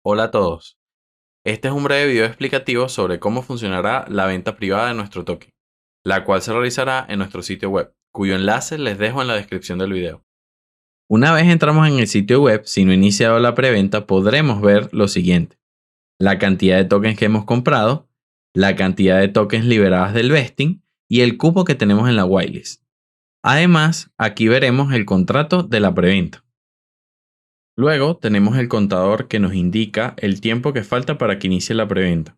Hola a todos. Este es un breve video explicativo sobre cómo funcionará la venta privada de nuestro token, la cual se realizará en nuestro sitio web, cuyo enlace les dejo en la descripción del video. Una vez entramos en el sitio web, si no ha iniciado la preventa, podremos ver lo siguiente: la cantidad de tokens que hemos comprado, la cantidad de tokens liberadas del vesting y el cupo que tenemos en la whitelist. Además, aquí veremos el contrato de la preventa. Luego tenemos el contador que nos indica el tiempo que falta para que inicie la preventa.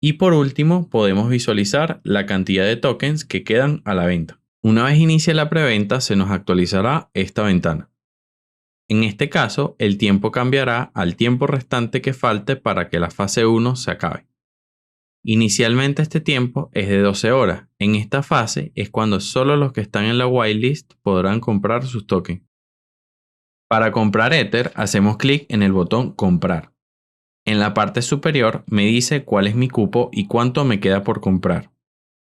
Y por último, podemos visualizar la cantidad de tokens que quedan a la venta. Una vez inicie la preventa, se nos actualizará esta ventana. En este caso, el tiempo cambiará al tiempo restante que falte para que la fase 1 se acabe. Inicialmente este tiempo es de 12 horas. En esta fase es cuando solo los que están en la whitelist podrán comprar sus tokens. Para comprar Ether, hacemos clic en el botón Comprar. En la parte superior me dice cuál es mi cupo y cuánto me queda por comprar.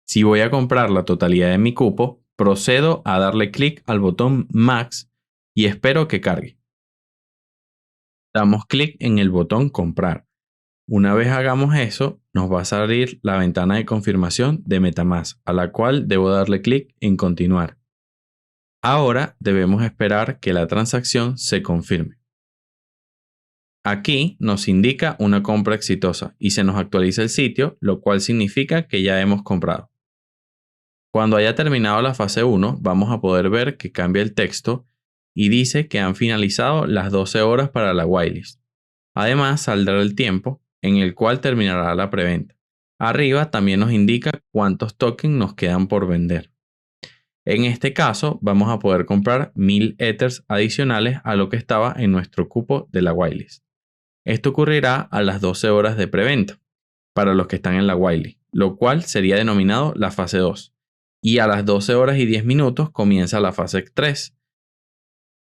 Si voy a comprar la totalidad de mi cupo, procedo a darle clic al botón Max y espero que cargue. Damos clic en el botón Comprar. Una vez hagamos eso, nos va a salir la ventana de confirmación de MetaMask, a la cual debo darle clic en Continuar. Ahora debemos esperar que la transacción se confirme. Aquí nos indica una compra exitosa y se nos actualiza el sitio, lo cual significa que ya hemos comprado. Cuando haya terminado la fase 1, vamos a poder ver que cambia el texto y dice que han finalizado las 12 horas para la whitelist. Además, saldrá el tiempo en el cual terminará la preventa. Arriba también nos indica cuántos tokens nos quedan por vender. En este caso, vamos a poder comprar 1000 Ethers adicionales a lo que estaba en nuestro cupo de la whitelist. Esto ocurrirá a las 12 horas de preventa para los que están en la whitelist, lo cual sería denominado la fase 2. Y a las 12 horas y 10 minutos comienza la fase 3,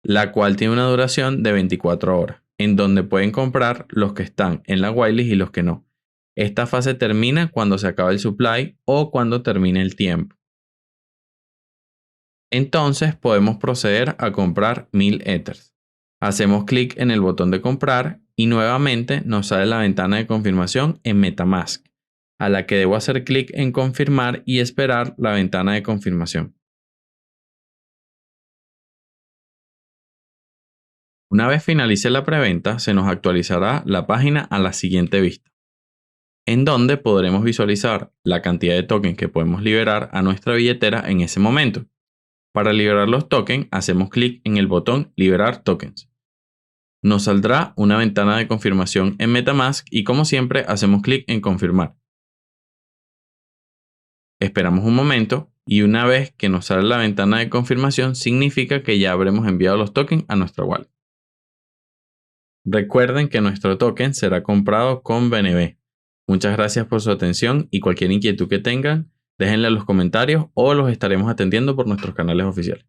la cual tiene una duración de 24 horas, en donde pueden comprar los que están en la whitelist y los que no. Esta fase termina cuando se acaba el supply o cuando termine el tiempo. Entonces podemos proceder a comprar 1000 Ethers. Hacemos clic en el botón de comprar y nuevamente nos sale la ventana de confirmación en MetaMask, a la que debo hacer clic en confirmar y esperar la ventana de confirmación. Una vez finalice la preventa, se nos actualizará la página a la siguiente vista, en donde podremos visualizar la cantidad de tokens que podemos liberar a nuestra billetera en ese momento. Para liberar los tokens, hacemos clic en el botón Liberar tokens. Nos saldrá una ventana de confirmación en MetaMask y, como siempre, hacemos clic en confirmar. Esperamos un momento y una vez que nos sale la ventana de confirmación, significa que ya habremos enviado los tokens a nuestra wallet. Recuerden que nuestro token será comprado con BNB. Muchas gracias por su atención y cualquier inquietud que tengan, déjenla en los comentarios o los estaremos atendiendo por nuestros canales oficiales.